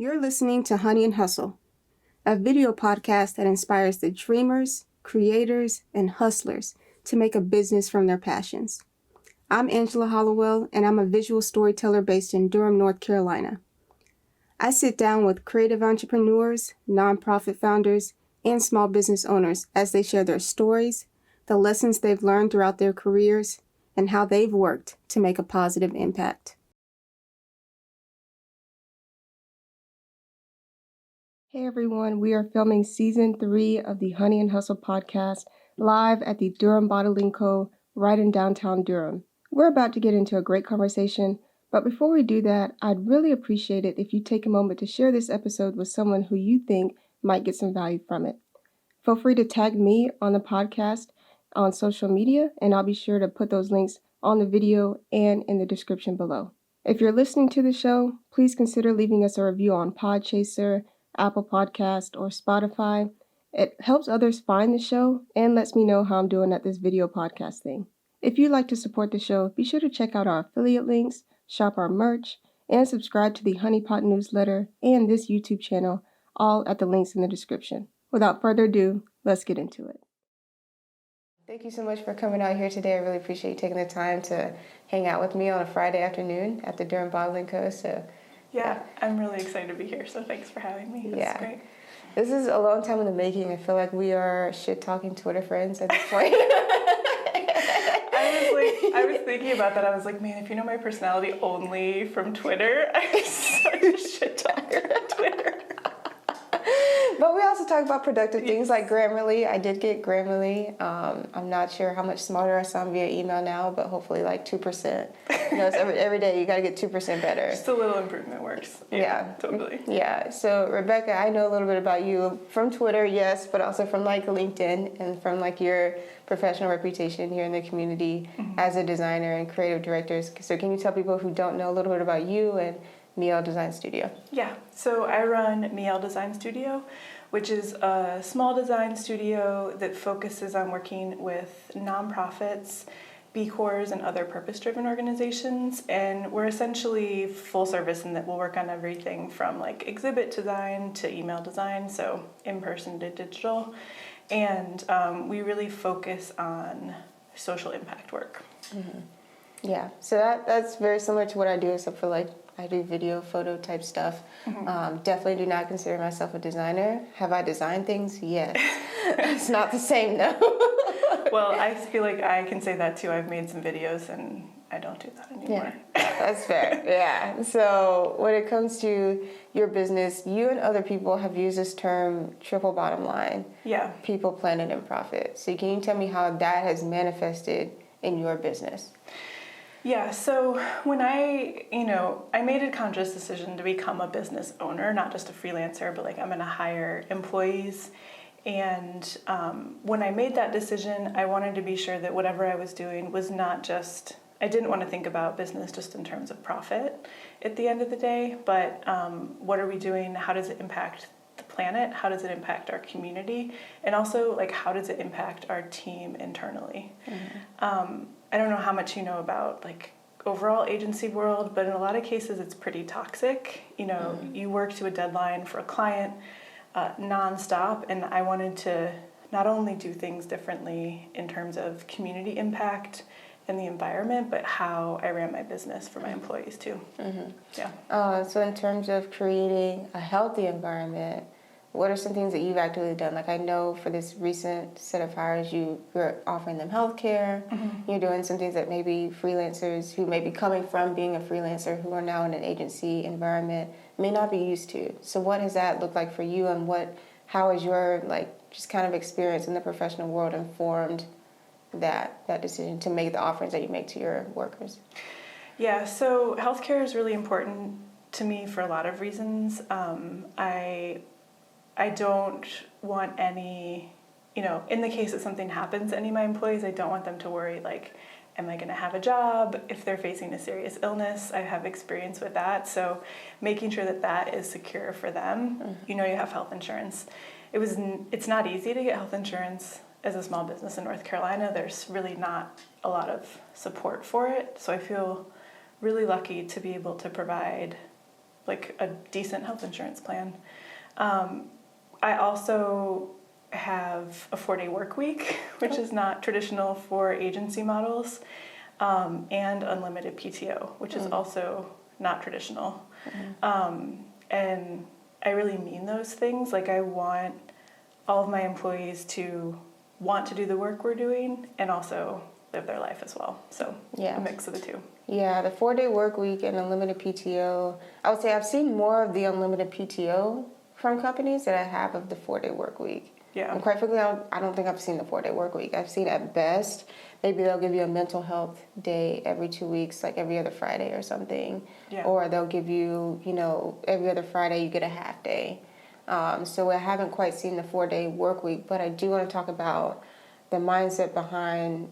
You're listening to Honey and Hustle, a video podcast that inspires the dreamers, creators, and hustlers to make a business from their passions. I'm Angela Hollowell, and I'm a visual storyteller based in Durham, North Carolina. I sit down with creative entrepreneurs, nonprofit founders, and small business owners as they share their stories, the lessons they've learned throughout their careers, and how they've worked to make a positive impact. Hey everyone, we are filming season 3 of the Honey and Hustle podcast live at the Durham Bottling Co. right in downtown Durham. We're about to get into a great conversation, but before we do that, I'd really appreciate it if you take a moment to share this episode with someone who you think might get some value from it. Feel free to tag me on the podcast on social media, and I'll be sure to put those links on the video and in the description below. If you're listening to the show, please consider leaving us a review on Podchaser, Apple Podcast, or Spotify. It helps others find the show and lets me know how I'm doing at this video podcast thing. If you'd like to support the show, be sure to check out our affiliate links, shop our merch, and subscribe to the Honeypot newsletter and this YouTube channel, all at the links in the description. Without further ado, let's get into it. Thank you so much for coming out here today. I really appreciate you taking the time to hang out with me on a Friday afternoon at the Durham Bottling Co. Yeah, I'm really excited to be here, so thanks for having me. That's great. This is a long time in the making. I feel like we are shit-talking Twitter friends at this point. I was thinking about that. I was like, man, if you know my personality only from Twitter, I'm such a shit-talker on Twitter. But we also talk about productive things like Grammarly. I did get Grammarly. I'm not sure how much smarter I sound via email now, but hopefully like 2%. You know, it's every day you got to get 2% better. Just a little improvement works. Yeah, totally. Yeah. So Rebecca, I know a little bit about you from Twitter, yes, but also from like LinkedIn and from like your professional reputation here in the community as a designer and creative director. So can you tell people who don't know a little bit about you and Miel Design Studio? Yeah, so I run Miel Design Studio, which is a small design studio that focuses on working with nonprofits, B Corps, and other purpose-driven organizations. And we're essentially full service in that we'll work on everything from like exhibit design to email design, so in-person to digital. And we really focus on social impact work. Mm-hmm. Yeah, so that's very similar to what I do, except for like I do video, photo type stuff. Definitely do not consider myself a designer. Have I designed things? Yes. It's not the same, though. Well, I feel like I can say that too. I've made some videos and I don't do that anymore. Yeah, that's fair. Yeah. So when it comes to your business, you and other people have used this term triple bottom line. Yeah. People, planet, and profit. So can you tell me how that has manifested in your business? Yeah, so when I made a conscious decision to become a business owner, not just a freelancer, but like I'm going to hire employees. And when I made that decision, I wanted to be sure that whatever I was doing was not just, I didn't want to think about business just in terms of profit at the end of the day, but what are we doing? How does it impact the planet? How does it impact our community? And also, like, how does it impact our team internally? Mm-hmm. I don't know how much you know about like overall agency world, but in a lot of cases it's pretty toxic. You know, you work to a deadline for a client nonstop, and I wanted to not only do things differently in terms of community impact and the environment, but how I ran my business for my employees too. Mm-hmm. Yeah. So in terms of creating a healthy environment, what are some things that you've actively done? Like I know for this recent set of hires, you're offering them healthcare. Mm-hmm. You're doing some things that maybe freelancers who may be coming from being a freelancer who are now in an agency environment may not be used to. So what does that look like for you, and how has your like just kind of experience in the professional world informed that decision to make the offerings that you make to your workers? Yeah, so healthcare is really important to me for a lot of reasons. I don't want any, in the case that something happens to any of my employees, I don't want them to worry, like, am I going to have a job if they're facing a serious illness? I have experience with that, so making sure that is secure for them. Mm-hmm. You have health insurance. It's not easy to get health insurance as a small business in North Carolina. There's really not a lot of support for it, so I feel really lucky to be able to provide like a decent health insurance plan. I also have a 4-day work week, which is not traditional for agency models, and unlimited PTO, which is also not traditional. And I really mean those things. Like, I want all of my employees to want to do the work we're doing and also live their life as well. So a mix of the two. Yeah, the 4-day work week and unlimited PTO. I would say I've seen more of the unlimited PTO from companies than I have of the 4-day work week. Yeah. And quite frankly, I don't think I've seen the 4-day work week. I've seen at best, maybe they'll give you a mental health day every 2 weeks, like every other Friday or something. Yeah. Or they'll give you, every other Friday you get a half day. So I haven't quite seen the 4-day work week, but I do want to talk about the mindset behind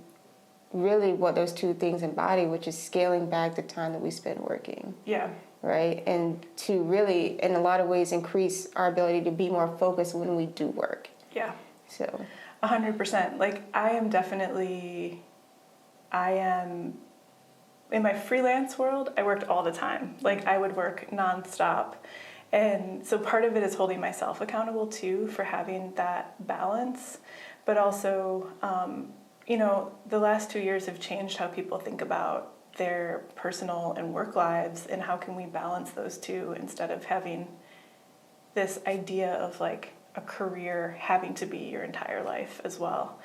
really what those two things embody, which is scaling back the time that we spend working. Yeah. Right? And to really, in a lot of ways, increase our ability to be more focused when we do work. Yeah. So 100%. Like, I am in my freelance world, I worked all the time. Like, I would work nonstop. And so part of it is holding myself accountable too for having that balance. But also, the last 2 years have changed how people think about their personal and work lives, and how can we balance those two instead of having this idea of like a career having to be your entire life as well,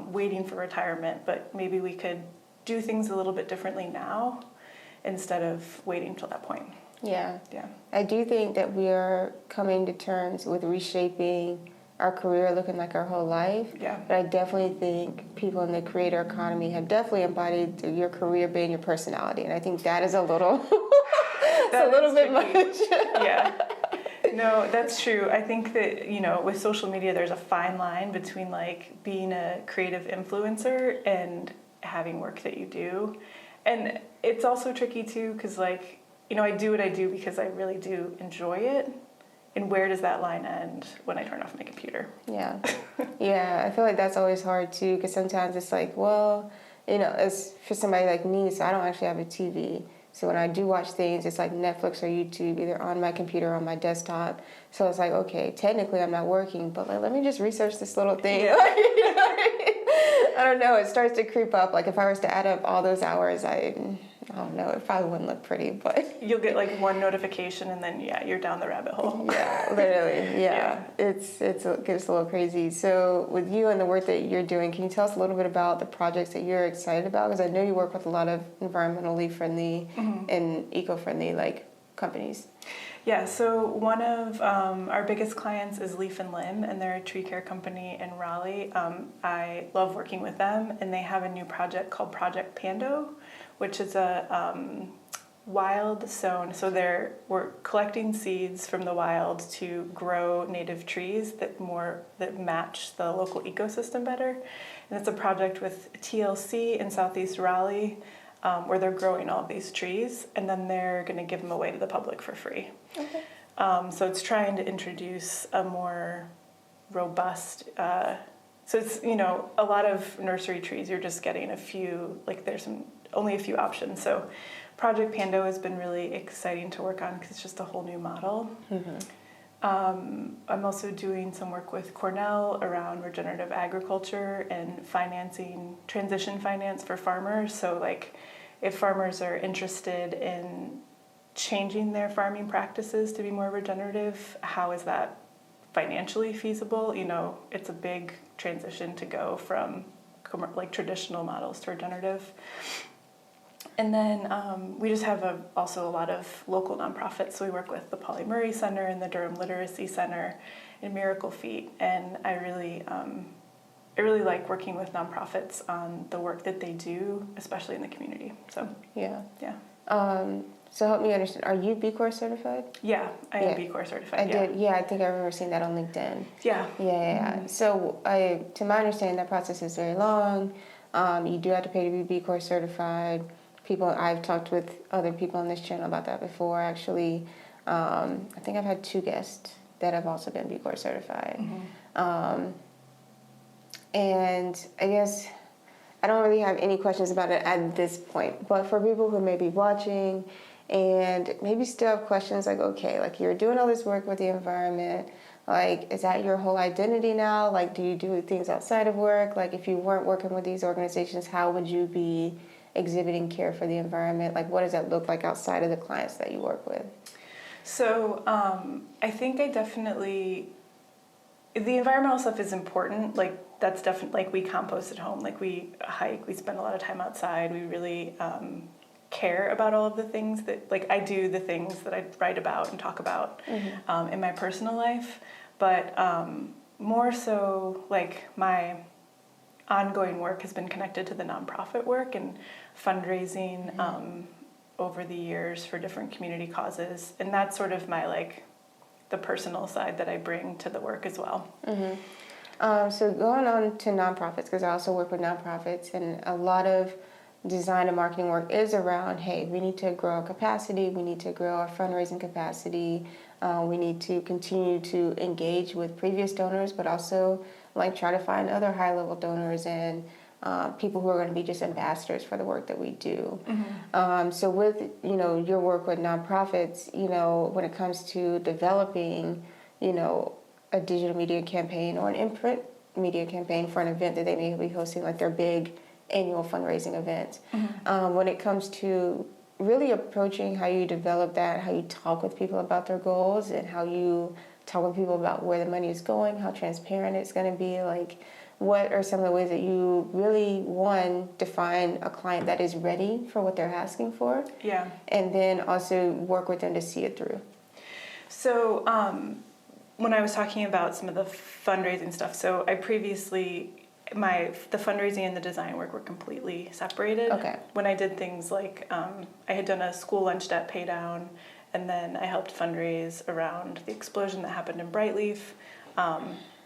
waiting for retirement. But maybe we could do things a little bit differently now instead of waiting till that point. Yeah. Yeah. I do think that we are coming to terms with reshaping our career looking like our whole life. Yeah. But I definitely think people in the creator economy have definitely embodied your career being your personality. And I think that is a little, That a little bit tricky. much. Yeah. No, that's true. I think that, with social media, there's a fine line between like being a creative influencer and having work that you do. And it's also tricky too, because like, I do what I do because I really do enjoy it. And where does that line end when I turn off my computer? Yeah. Yeah, I feel like that's always hard too, because sometimes it's like, well, it's for somebody like me, so I don't actually have a TV. So when I do watch things, it's like Netflix or YouTube, either on my computer or on my desktop. So it's like, okay, technically I'm not working, but like, let me just research this little thing. Yeah. I don't know, it starts to creep up. Like if I was to add up all those hours, I don't know, it probably wouldn't look pretty, but... You'll get like one notification and then, you're down the rabbit hole. Yeah, literally, yeah. It gets a little crazy. So with you and the work that you're doing, can you tell us a little bit about the projects that you're excited about? Because I know you work with a lot of environmentally friendly and eco-friendly like companies. Yeah, so one of our biggest clients is Leaf and Limb, and they're a tree care company in Raleigh. I love working with them, and they have a new project called Project Pando, which is a wild sown. So we're collecting seeds from the wild to grow native trees that match the local ecosystem better. And it's a project with TLC in Southeast Raleigh, where they're growing all of these trees, and then they're going to give them away to the public for free. Okay. So it's trying to introduce a more robust, so it's, a lot of nursery trees, you're just getting a few, like there's only a few options. So Project Pando has been really exciting to work on because it's just a whole new model. I'm also doing some work with Cornell around regenerative agriculture and financing, transition finance for farmers. So like if farmers are interested in changing their farming practices to be more regenerative, how is that financially feasible? It's a big transition to go from like traditional models to regenerative. And then we just have also a lot of local nonprofits. So we work with the Pauli Murray Center and the Durham Literacy Center and Miracle Feet. And I really like working with nonprofits on the work that they do, especially in the community. So yeah. So help me understand. Are you B Corp certified? Yeah, I am B Corp certified. Did. Yeah, I think I remember seeing that on LinkedIn. Yeah. Yeah. So to my understanding, that process is very long. You do have to pay to be B Corp certified. I've talked with other people on this channel about that before. Actually, I think I've had 2 guests that have also been B Corp certified. And I guess I don't really have any questions about it at this point. But for people who may be watching and maybe still have questions like, okay, like you're doing all this work with the environment. Like, is that your whole identity now? Like, do you do things outside of work? Like, if you weren't working with these organizations, how would you be exhibiting care for the environment? Like, what does that look like outside of the clients that you work with? So I think I definitely, the environmental stuff is important. Like that's definitely, like we compost at home, like we hike, we spend a lot of time outside. We really care about all of the things that, like I do the things that I write about and talk about in my personal life. But more so like my ongoing work has been connected to the nonprofit work and fundraising over the years for different community causes, and that's sort of my like the personal side that I bring to the work as well. So going on to nonprofits, because I also work with nonprofits, and a lot of design and marketing work is around, hey, we need to grow our capacity, we need to grow our fundraising capacity, we need to continue to engage with previous donors, but also like try to find other high-level donors and people who are going to be just ambassadors for the work that we do. So with, your work with nonprofits, when it comes to developing, a digital media campaign or an imprint media campaign for an event that they may be hosting, like their big annual fundraising event. When it comes to really approaching how you develop that, how you talk with people about their goals, and how you talk with people about where the money is going, how transparent it's going to be, like what are some of the ways that you really, one, define a client that is ready for what they're asking for? Yeah. And then also work with them to see it through. So when I was talking about some of the fundraising stuff, so I previously, the fundraising and the design work were completely separated. Okay. When I did things like, I had done a school lunch debt pay down, and then I helped fundraise around the explosion that happened in Brightleaf,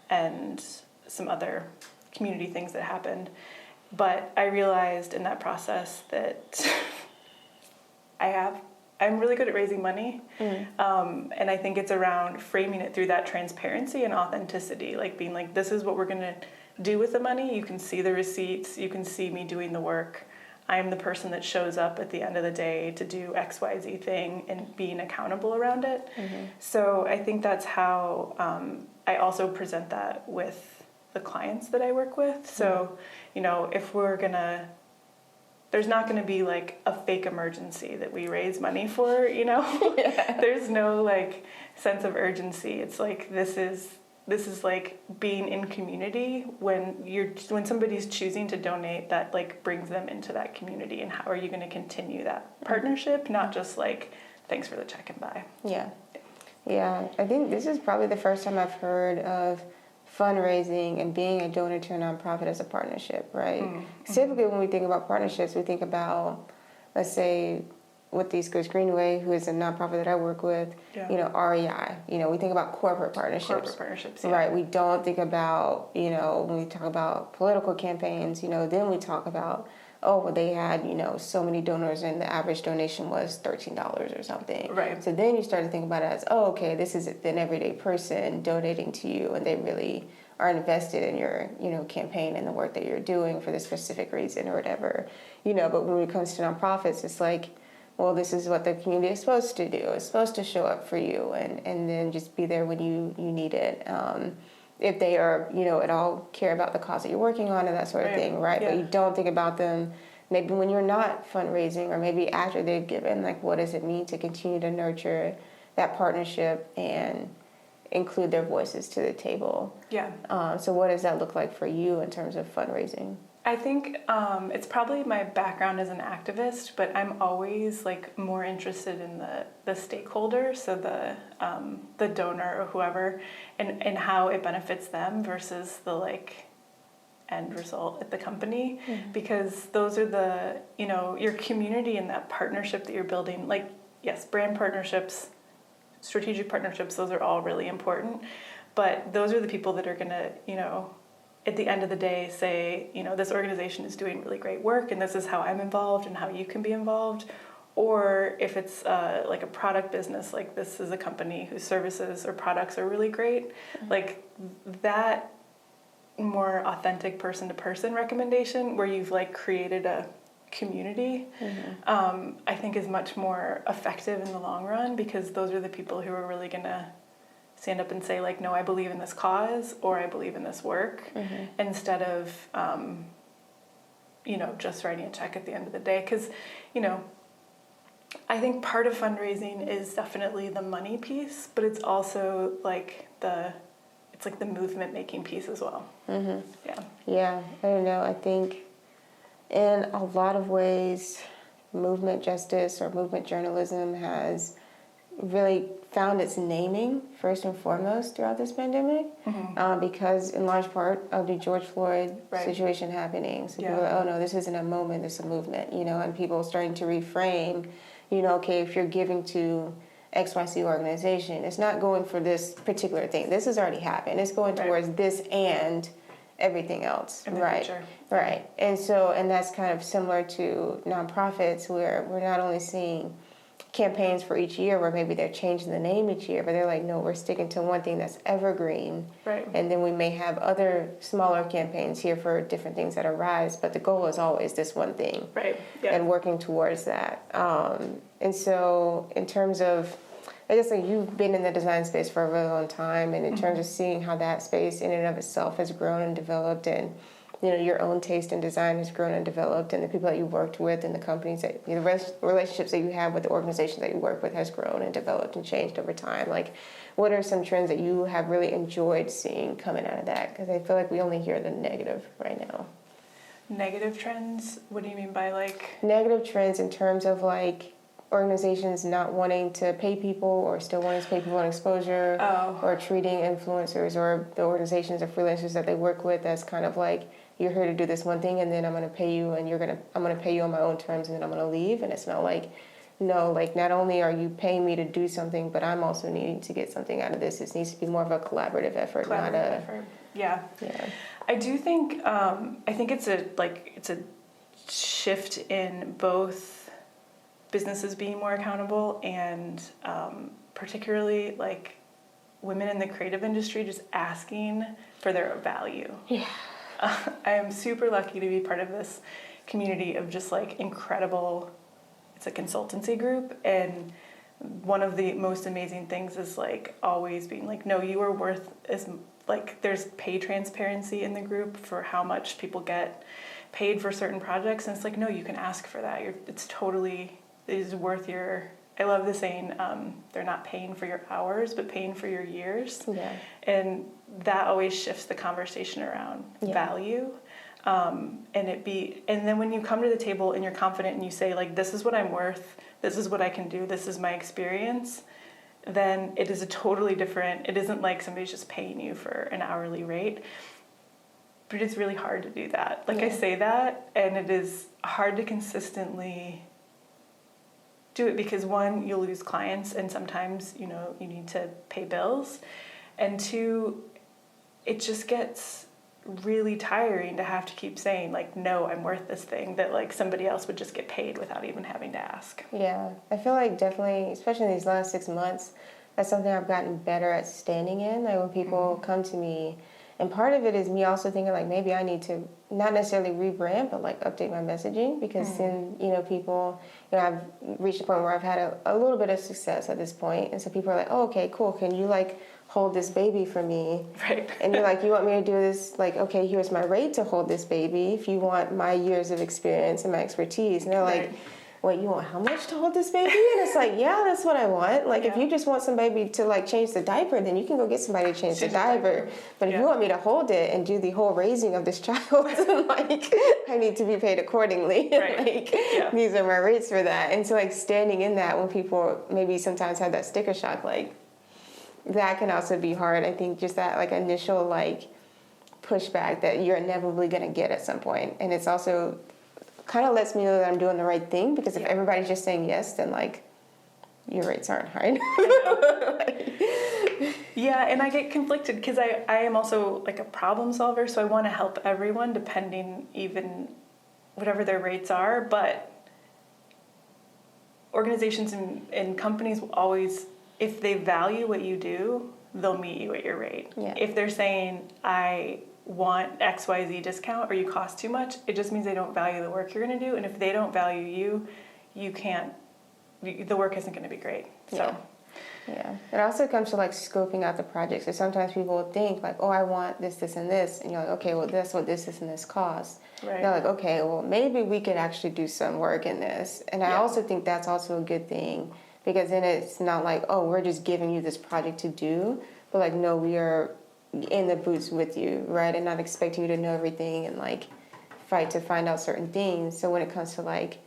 and some other community things that happened. But I realized in that process that I'm really good at raising money. And I think it's around framing it through that transparency and authenticity, like being like, this is what we're going to do with the money. You can see the receipts. You can see me doing the work. I'm the person that shows up at the end of the day to do XYZ thing and being accountable around it. So I think that's how I also present that with the clients that I work with. So, if there's not going to be like a fake emergency that we raise money for, Yeah. There's no like sense of urgency. It's like this is like being in community when somebody's choosing to donate, that like brings them into that community, and how are you going to continue that partnership, not just like thanks for the check and bye. Yeah, I think this is probably the first time I've heard of fundraising and being a donor to a nonprofit as a partnership, right? Typically when we think about partnerships, we think about, let's say, with the East Coast Greenway, who is a nonprofit that I work with, REI. We think about corporate partnerships. Yeah. Right. We don't think about, when we talk about political campaigns, then we talk about, they had, so many donors and the average donation was $13 or something. Right. So then you start to think about it as, this is an everyday person donating to you, and they really are invested in your, campaign and the work that you're doing for this specific reason or whatever. But when it comes to nonprofits, it's like, well, this is what the community is supposed to do. It's supposed to show up for you and then just be there when you need it. If they are, at all care about the cause that you're working on and that sort of thing, right? Yeah. But you don't think about them maybe when you're not fundraising, or maybe after they've given, like what does it mean to continue to nurture that partnership and include their voices to the table? Yeah. So what does that look like for you in terms of fundraising? I think it's probably my background as an activist, but I'm always like more interested in the stakeholder, so the donor or whoever, and how it benefits them versus the like end result at the company, because those are the your community and that partnership that you're building. Like yes, brand partnerships, strategic partnerships, those are all really important, but those are the people that are gonna at the end of the day say, this organization is doing really great work and this is how I'm involved and how you can be involved. Or if it's like a product business, like this is a company whose services or products are really great, like that more authentic person-to-person recommendation where you've like created a community, I think is much more effective in the long run, because those are the people who are really going to stand up and say, like, no, I believe in this cause, or I believe in this work, instead of, just writing a check at the end of the day. Because, I think part of fundraising is definitely the money piece, but it's also like the movement making piece as well. Yeah, I don't know. I think in a lot of ways, movement justice or movement journalism has really found its naming first and foremost throughout this pandemic, because in large part of the George Floyd situation happening. So people are like, oh no, this isn't a moment, it's a movement, and people starting to reframe, okay, if you're giving to XYZ organization, it's not going for this particular thing. This has already happened. It's going towards this and everything else. In the future. Right. And that's kind of similar to nonprofits, where we're not only seeing campaigns for each year where maybe they're changing the name each year, but they're like, no, we're sticking to one thing that's evergreen. Right. And then we may have other smaller campaigns here for different things that arise, but the goal is always this one thing. Right. Yeah. And working towards that. And so in terms of, I guess like you've been in the design space for a really long time, and in terms of seeing how that space in and of itself has grown and developed, and your own taste in design has grown and developed, and the people that you worked with and the companies that, the relationships that you have with the organizations that you work with has grown and developed and changed over time. Like, what are some trends that you have really enjoyed seeing coming out of that? Because I feel like we only hear the negative right now. Negative trends? What do you mean by like? Negative trends in terms of like organizations not wanting to pay people, or still wanting to pay people on exposure, or treating influencers or the organizations or freelancers that they work with as kind of like, you're here to do this one thing and then I'm going to pay you, and I'm going to pay you on my own terms and then I'm going to leave. And it's not like, no, like not only are you paying me to do something, but I'm also needing to get something out of this. It needs to be more of a collaborative effort, not a effort. Yeah. I do think it's a shift in both businesses being more accountable, and particularly like women in the creative industry just asking for their value. Yeah. I am super lucky to be part of this community of just like incredible, it's a consultancy group, and one of the most amazing things is like always being like, no, you are worth as, like there's pay transparency in the group for how much people get paid for certain projects, and it's like, no, you can ask for that. It is worth your, I love the saying, they're not paying for your hours, but paying for your years. Yeah. And that always shifts the conversation around value. And then when you come to the table and you're confident and you say like, this is what I'm worth, this is what I can do, this is my experience, then it is a totally different, it isn't like somebody's just paying you for an hourly rate. But it's really hard to do that. Like I say that, and it is hard to consistently do it, because one, you'll lose clients, and sometimes you need to pay bills, and two, it just gets really tiring to have to keep saying like, no, I'm worth this thing, that like somebody else would just get paid without even having to ask. Yeah, I feel like definitely, especially in these last 6 months, that's something I've gotten better at standing in. Like when people come to me, and part of it is me also thinking like, maybe I need to not necessarily rebrand, but like update my messaging, because then, people, I've reached a point where I've had a little bit of success at this point. And so people are like, oh, okay, cool. Can you like hold this baby for me? Right. And you're like, you want me to do this? Like, okay, here's my rate to hold this baby if you want my years of experience and my expertise. And they're like, wait, you want how much to hold this baby? And it's like, yeah, that's what I want. Like, if you just want somebody to, like, change the diaper, then you can go get somebody to change the diaper. But if you want me to hold it and do the whole raising of this child, like, I need to be paid accordingly. Right. These are my rates for that. And so, like, standing in that when people maybe sometimes have that sticker shock, like, that can also be hard. I think just that, like, initial, like, pushback that you're inevitably going to get at some point. And it's also kind of lets me know that I'm doing the right thing, because if everybody's just saying yes, then like your rates aren't high. Yeah, and I get conflicted because I am also like a problem solver, so I want to help everyone depending even whatever their rates are, but organizations and companies will always, if they value what you do, they'll meet you at your rate. Yeah. If they're saying, I want XYZ discount or you cost too much, it just means they don't value the work you're going to do. And if they don't value you, the work isn't going to be great. So. Yeah. It also comes to like scoping out the project. So sometimes people will think like, oh, I want this, this, and this. And you're like, okay, well, that's what this, and this costs. Right. They're like, okay, well, maybe we could actually do some work in this. And I also think that's also a good thing, because then it's not like, oh, we're just giving you this project to do. But like, no, we are in the boots with you, right? And not expecting you to know everything and like fight to find out certain things. So when it comes to like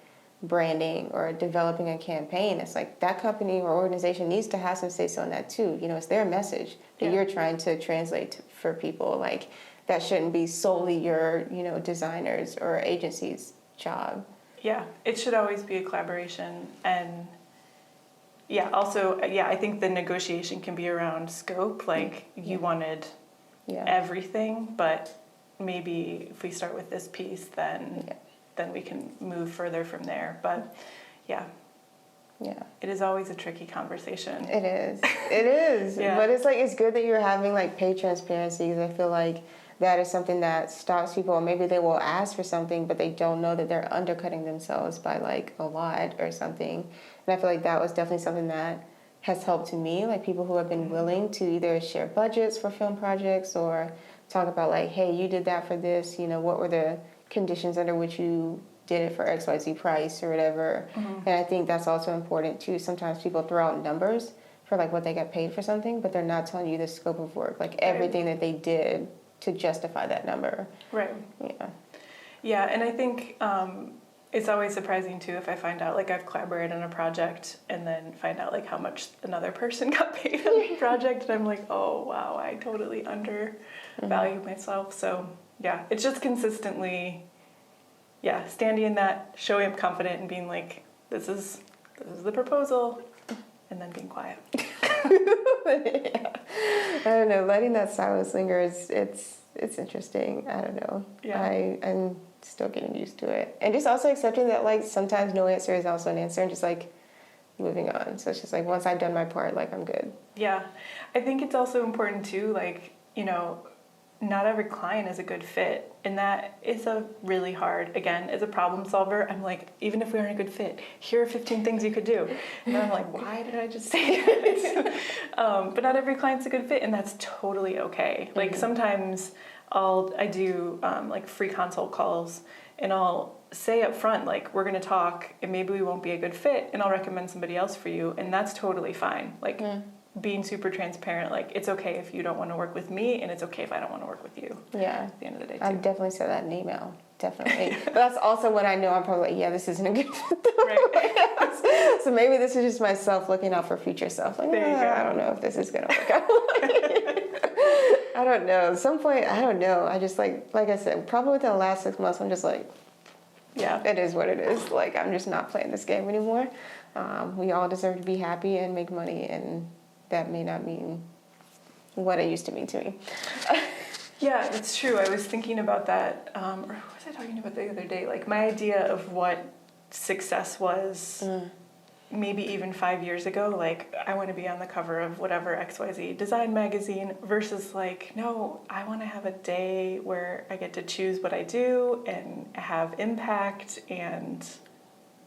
branding or developing a campaign, it's like that company or organization needs to have some say so in that too. You know, it's their message that you're trying to translate for people. Like that shouldn't be solely your, you know, designers or agency's job. Yeah, it should always be a collaboration. And I think the negotiation can be around scope. Like you wanted everything, but maybe if we start with this piece, then we can move further from there. But it is always a tricky conversation. It is. But it's like, it's good that you're having like paid transparency, because I feel like that is something that stops people. Or maybe they will ask for something, but they don't know that they're undercutting themselves by like a lot or something. And I feel like that was definitely something that has helped to me, like people who have been willing to either share budgets for film projects or talk about like, hey, you did that for this, you know, what were the conditions under which you did it for XYZ price or whatever. And I think that's also important too. Sometimes people throw out numbers for like what they got paid for something, but they're not telling you the scope of work, like everything that they did to justify that number. Right. Yeah, and I think it's always surprising too if I find out, like I've collaborated on a project and then find out like how much another person got paid on the project, and I'm like, oh wow, I totally undervalue myself. So yeah, it's just consistently, standing in that, showing up confident and being like, this is the proposal, and then being quiet. I don't know, letting that silence linger it's interesting. I don't know. I'm still getting used to it. And just also accepting that like sometimes no answer is also an answer, and just like moving on. So it's just like once I've done my part, like I'm good. Yeah. I think it's also important too, like, you know, not every client is a good fit, and that is a really hard, again, as a problem solver, I'm like, even if we aren't a good fit, here are 15 things you could do. And I'm like, why did I just say that? But not every client's a good fit, and that's totally okay. Like sometimes I do like free consult calls, and I'll say up front, like, we're going to talk and maybe we won't be a good fit, and I'll recommend somebody else for you, and that's totally fine. Like being super transparent, like it's okay if you don't want to work with me, and it's okay if I don't want to work with you. At the end of the day too. I definitely said that in email. Definitely. But that's also when I know I'm probably like, this isn't a good fit. Right. So maybe this is just myself looking out for future self. Like, there you go. I don't know if this is going to work out. I don't know. At some point, I don't know. I just like I said, probably within the last 6 months, I'm just like, it is what it is. Like, I'm just not playing this game anymore. We all deserve to be happy and make money, and that may not mean what it used to mean to me. Yeah, it's true. I was thinking about that, or what was I talking about the other day? Like my idea of what success was maybe even 5 years ago, like I want to be on the cover of whatever XYZ design magazine, versus like, no, I want to have a day where I get to choose what I do and have impact, and,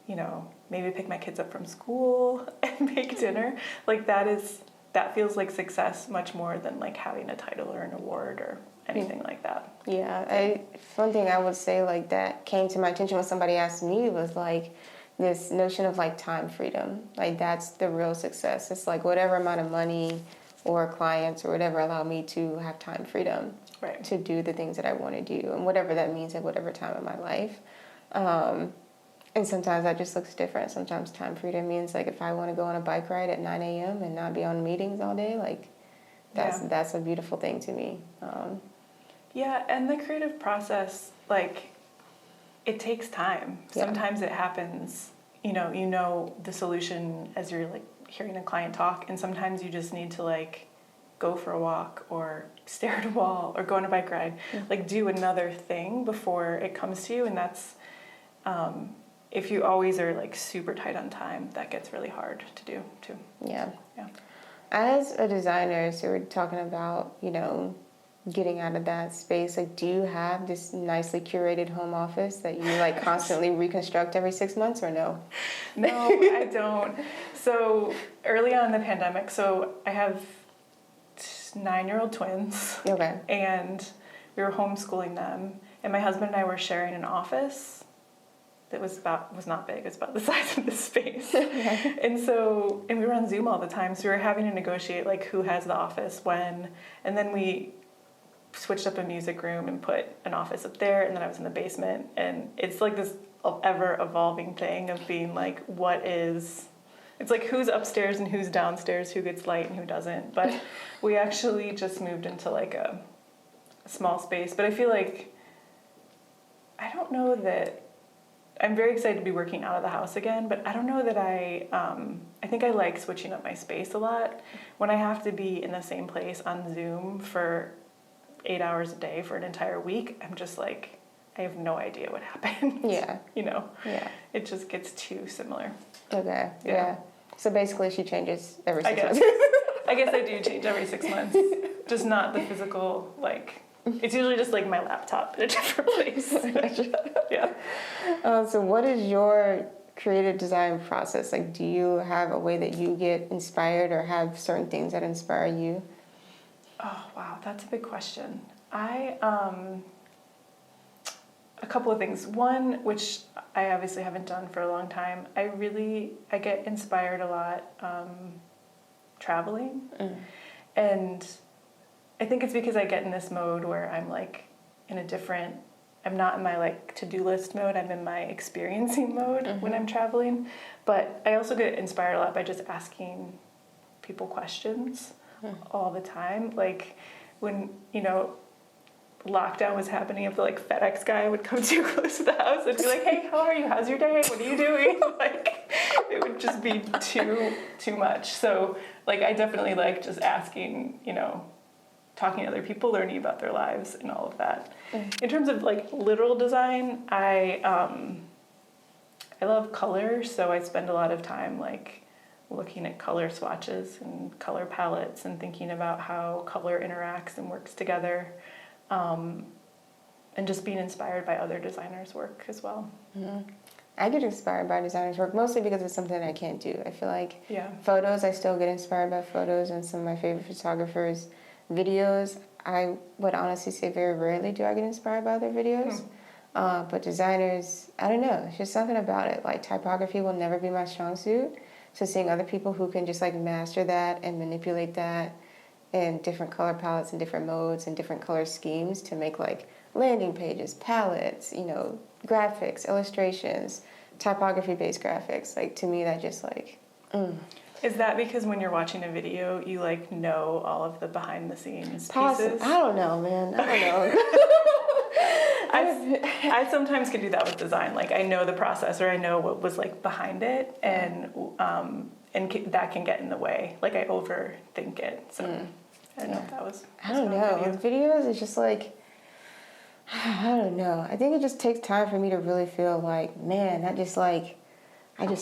you know, maybe pick my kids up from school and make dinner. Like that feels like success much more than like having a title or an award or anything like that. Yeah, one thing I would say like that came to my attention when somebody asked me was like this notion of like time freedom. Like that's the real success. It's like whatever amount of money or clients or whatever allow me to have time freedom to do the things that I want to do, and whatever that means at whatever time of my life. And sometimes that just looks different. Sometimes time freedom means like if I want to go on a bike ride at 9 a.m. and not be on meetings all day, like that's a beautiful thing to me. And the creative process, like, it takes time. Sometimes it happens, you know the solution as you're like hearing a client talk, and sometimes you just need to like go for a walk or stare at a wall or go on a bike ride, like do another thing before it comes to you. And that's if you always are like super tight on time, that gets really hard to do too. As a designer, so we're talking about, getting out of that space? Like, do you have this nicely curated home office that you like constantly reconstruct every 6 months, or no? No, I don't. So early on in the pandemic, so I have 9-year-old twins. Okay. And we were homeschooling them, and my husband and I were sharing an office that was not big. It was about the size of this space. Okay. And we were on Zoom all the time, so we were having to negotiate like who has the office when, and then we switched up a music room and put an office up there, and then I was in the basement, and it's like this ever evolving thing of being like, it's like who's upstairs and who's downstairs, who gets light and who doesn't. But we actually just moved into like a small space, but I feel like, I don't know that, I'm very excited to be working out of the house again, but I don't know that I think I like switching up my space a lot. When I have to be in the same place on Zoom for 8 hours a day for an entire week, I'm just like, I have no idea what happened. Yeah. Yeah. It just gets too similar. Okay. Yeah. So basically she changes every 6 months. I guess I do change every 6 months. Just not the physical, like, it's usually just like my laptop in a different place. Yeah. So what is your creative design process? Like, do you have a way that you get inspired, or have certain things that inspire you? Oh, wow. That's a big question. A couple of things. One, which I obviously haven't done for a long time, I get inspired a lot traveling. And I think it's because I get in this mode where I'm like I'm not in my like to-do list mode, I'm in my experiencing mode when I'm traveling. But I also get inspired a lot by just asking people questions all the time. Like when, lockdown was happening, if the like FedEx guy would come too close to the house and be like, hey, how are you? How's your day? What are you doing? Like, it would just be too much. So like, I definitely like just asking, talking to other people, learning about their lives and all of that. In terms of like literal design, I love color, so I spend a lot of time like looking at color swatches and color palettes and thinking about how color interacts and works together. And just being inspired by other designers' work as well. I get inspired by designers' work mostly because it's something that I can't do. I feel like photos, I still get inspired by photos and some of my favorite photographers. Videos, I would honestly say very rarely do I get inspired by other videos. But designers, I don't know, it's just something about it. Like typography will never be my strong suit. So seeing other people who can just like master that and manipulate that in different color palettes and different modes and different color schemes to make like landing pages, palettes, graphics, illustrations, typography-based graphics. Like to me, that just like, Is that because when you're watching a video, you like know all of the behind the scenes pieces? I don't know, man. I don't know. I sometimes can do that with design. Like I know the process, or I know what was like behind it, and that can get in the way. Like I overthink it. So I don't know if that was. I don't know. With videos, it's just like, I don't know. I think it just takes time for me to really feel like, man, I just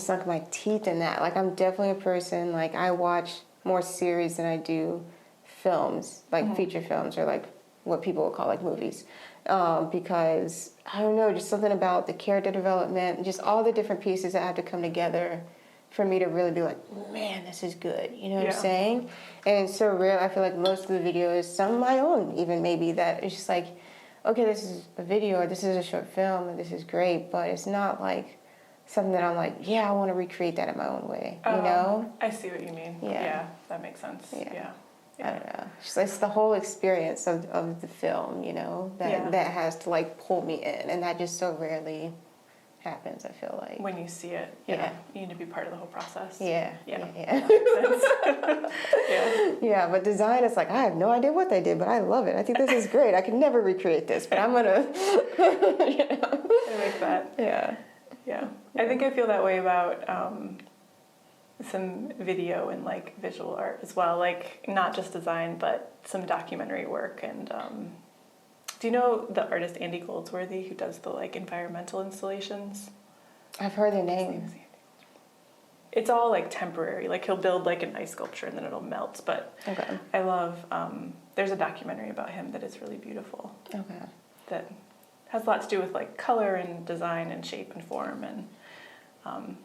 sunk my teeth in that. Like I'm definitely a person, like I watch more series than I do films, like feature films, or like what people would call like movies. Because I don't know, just something about the character development, just all the different pieces that have to come together for me to really be like, man, this is good. You know what I'm saying? And it's so rare. I feel like most of the videos, some of my own even maybe, that it's just like, okay, this is a video, or this is a short film, and this is great, but it's not like something that I'm like, yeah, I want to recreate that in my own way, I see what you mean. Yeah, that makes sense. Yeah. I don't know. It's the whole experience of the film, that has to like pull me in, and that just so rarely happens, I feel like. When you see it, you need to be part of the whole process. Yeah. Yeah, but design, it's like, I have no idea what they did, but I love it. I think this is great. I can never recreate this, but I'm gonna, I like that. Yeah. I think I feel that way about some video and like visual art as well, like not just design, but some documentary work. And do you know the artist Andy Goldsworthy, who does the like environmental installations? I've heard the name. it's all like temporary. Like he'll build like an ice sculpture and then it'll melt. But Okay. I love, there's a documentary about him that is really beautiful. Okay. That has a lot to do with like color and design and shape and form and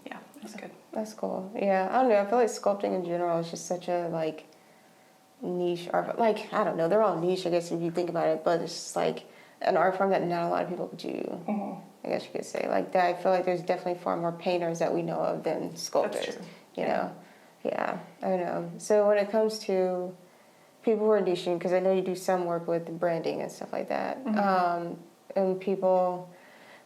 yeah, it's good. That's cool. Yeah, I don't know. I feel like sculpting in general is just such a like niche art. Like I don't know, they're all niche, I guess, if you think about it. But it's just like an art form that not a lot of people do. Mm-hmm. I guess you could say like that. I feel like there's definitely far more painters that we know of than sculptors. That's true. You know, yeah, I don't know. So when it comes to people who are niching, because I know you do some work with branding and stuff like that, and people.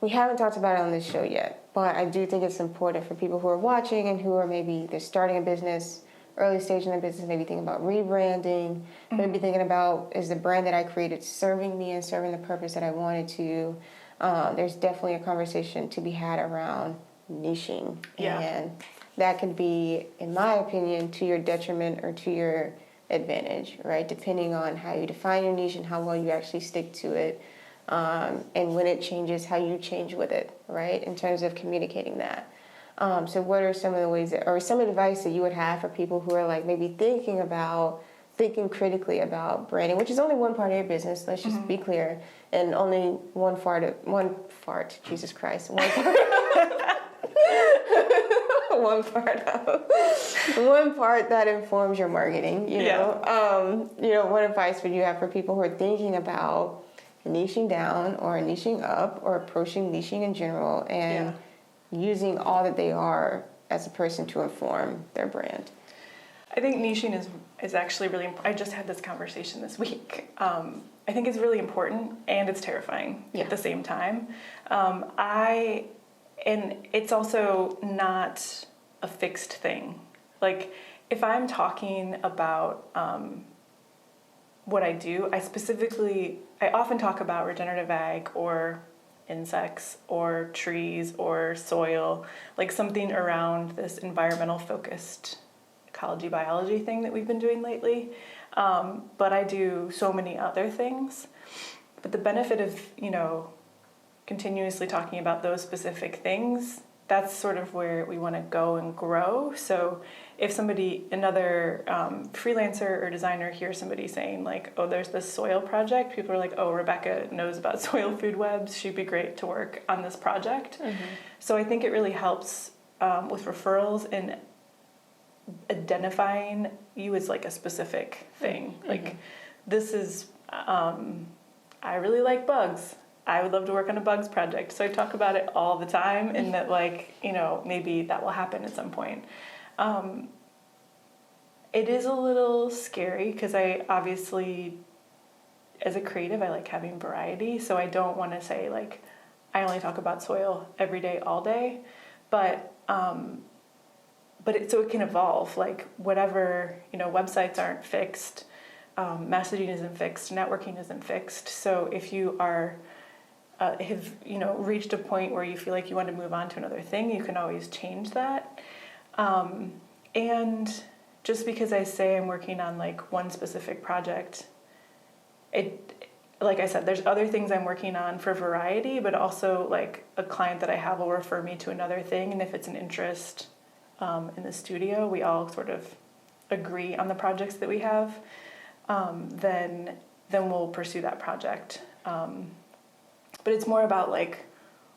We haven't talked about it on this show yet, but I do think it's important for people who are watching and who are maybe they're starting a business, early stage in their business, maybe thinking about rebranding, maybe thinking about, is the brand that I created serving me and serving the purpose that I wanted to? There's definitely a conversation to be had around niching. Yeah. And that could be, in my opinion, to your detriment or to your advantage, right? Depending on how you define your niche and how well you actually stick to it. And when it changes, how you change with it, right? In terms of communicating that. So what are some of the ways that, or some advice that you would have for people who are like maybe thinking critically about branding, which is only one part of your business, let's just be clear, and only one part, Jesus Christ, one part, one part that informs your marketing, you know? What advice would you have for people who are thinking about niching down or niching up or approaching niching in general and using all that they are as a person to inform their brand? I think niching is actually really important. I just had this conversation this week. I think it's really important and it's terrifying at the same time. And it's also not a fixed thing. Like if I'm talking about what I do, I often talk about regenerative ag or insects or trees or soil, like something around this environmental focused ecology biology thing that we've been doing lately. But I do so many other things. But the benefit of, continuously talking about those specific things, that's sort of where we want to go and grow. So if another freelancer or designer hears somebody saying like, oh, there's this soil project, people are like, oh, Rebecca knows about soil food webs. She'd be great to work on this project. Mm-hmm. So I think it really helps with referrals and identifying you as like a specific thing. Mm-hmm. Like this is, I really like bugs. I would love to work on a bugs project. So I talk about it all the time and that maybe that will happen at some point. It is a little scary because I obviously, as a creative, I like having variety. So I don't want to say like, I only talk about soil every day, all day. But so it can evolve. Like whatever, websites aren't fixed, messaging isn't fixed, networking isn't fixed. So if you are have reached a point where you feel like you want to move on to another thing, you can always change that. And just because I say I'm working on like one specific project, like I said, there's other things I'm working on for variety, but also like a client that I have will refer me to another thing, and if it's an interest in the studio, we all sort of agree on the projects that we have, then we'll pursue that project. But it's more about like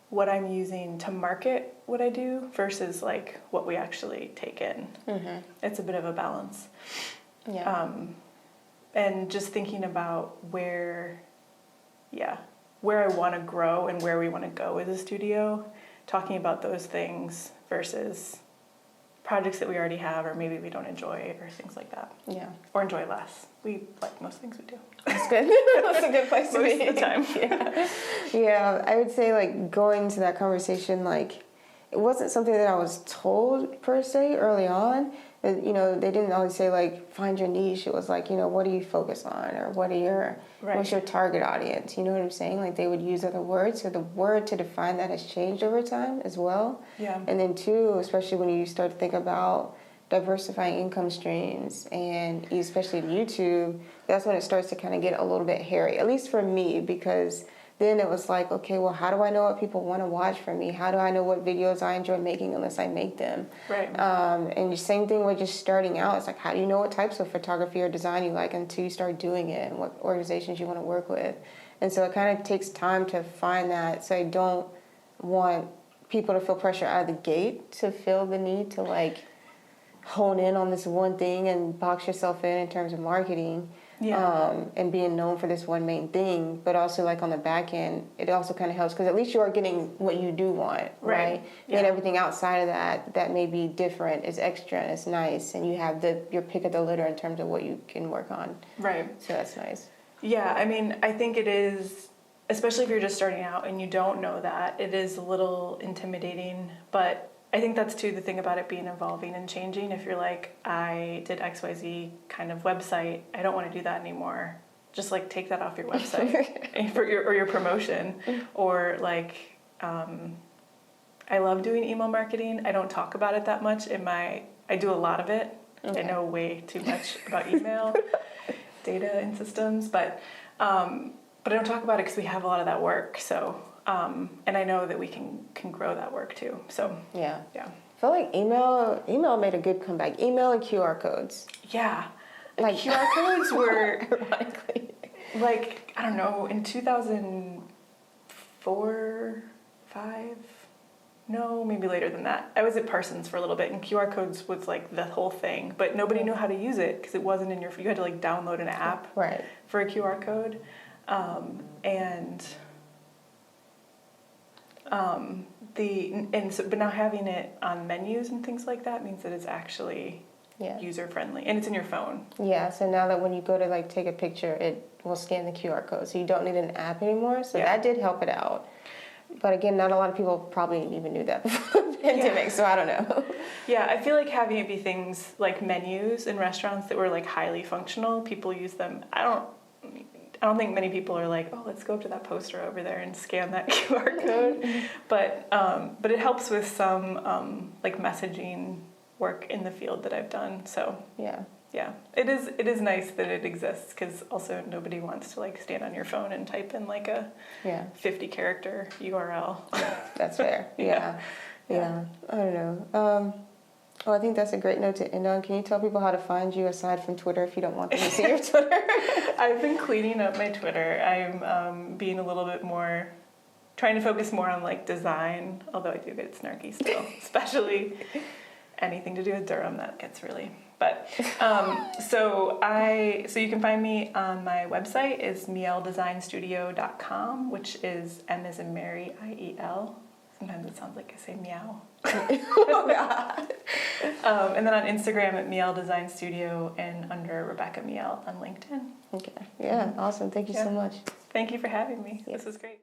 what I'm using to market what I do versus like what we actually take in. Mm-hmm. It's a bit of a balance. Yeah. And just thinking about where I want to grow and where we want to go as a studio, talking about those things versus projects that we already have or maybe we don't enjoy or things like that. Yeah. Or enjoy less. We like most things we do. That's good. That's a good place to be. Most of the time. Yeah, I would say like going to that conversation, like it wasn't something that I was told per se early on. They didn't always say like find your niche. It was like, what do you focus on or what's your target audience? You know what I'm saying? Like they would use other words. So the word to define that has changed over time as well. Yeah. And then too, especially when you start to think about diversifying income streams and especially YouTube, that's when it starts to kind of get a little bit hairy, at least for me, because then it was like, okay, well, how do I know what people want to watch from me? How do I know what videos I enjoy making unless I make them? Right. And the same thing with just starting out. It's like, how do you know what types of photography or design you like until you start doing it, and what organizations you want to work with? And so it kind of takes time to find that. So I don't want people to feel pressure out of the gate to feel the need to like hone in on this one thing and box yourself in terms of marketing. And being known for this one main thing, but also like on the back end, it also kind of helps because at least you are getting what you do want, right? Yeah. And everything outside of that may be different is extra and it's nice, and you have your pick of the litter in terms of what you can work on. Right. So that's nice. Yeah, I mean, I think it is, especially if you're just starting out and you don't know that, it is a little intimidating, but I think that's too the thing about it being evolving and changing. If you're like, I did XYZ kind of website, I don't want to do that anymore. Just like take that off your website for your promotion. Or like, I love doing email marketing. I don't talk about it that much I do a lot of it. Okay. I know way too much about email, data and systems, but I don't talk about it because we have a lot of that work. So. And I know that we can grow that work too. So yeah. I feel like email made a good comeback. Email and QR codes. Yeah, like QR codes were ironically, like, I don't know, in 2004, 5. No, maybe later than that. I was at Parsons for a little bit, and QR codes was like the whole thing, but nobody knew how to use it because it wasn't in you had to like download an app for a QR code, but now having it on menus and things like that means that it's actually user friendly, and it's in your phone. Yeah, so now that when you go to like take a picture, it will scan the QR code, so you don't need an app anymore. So that did help it out. But again, not a lot of people probably even knew that before the pandemic, so I don't know. Yeah, I feel like having it be things like menus in restaurants that were like highly functional, people use them. I don't think many people are like, oh, let's go up to that poster over there and scan that QR code. But it helps with some like messaging work in the field that I've done. So yeah, it is nice that it exists, because also nobody wants to like stand on your phone and type in like a 50 character URL. That's fair. Yeah. I don't know. Well, I think that's a great note to end on. Can you tell people how to find you aside from Twitter if you don't want them to see your Twitter? I've been cleaning up my Twitter. I'm being a little bit more, trying to focus more on like design, although I do get snarky still, especially anything to do with Durham, that gets really. But so you can find me on my website is mieldesignstudio.com, which is M as in Mary, IEL. Sometimes it sounds like I say meow. Oh, God. And then on Instagram at Miel Design Studio, and under Rebecca Miel on LinkedIn. Okay. Yeah, awesome. Thank you so much. Thank you for having me. This was great.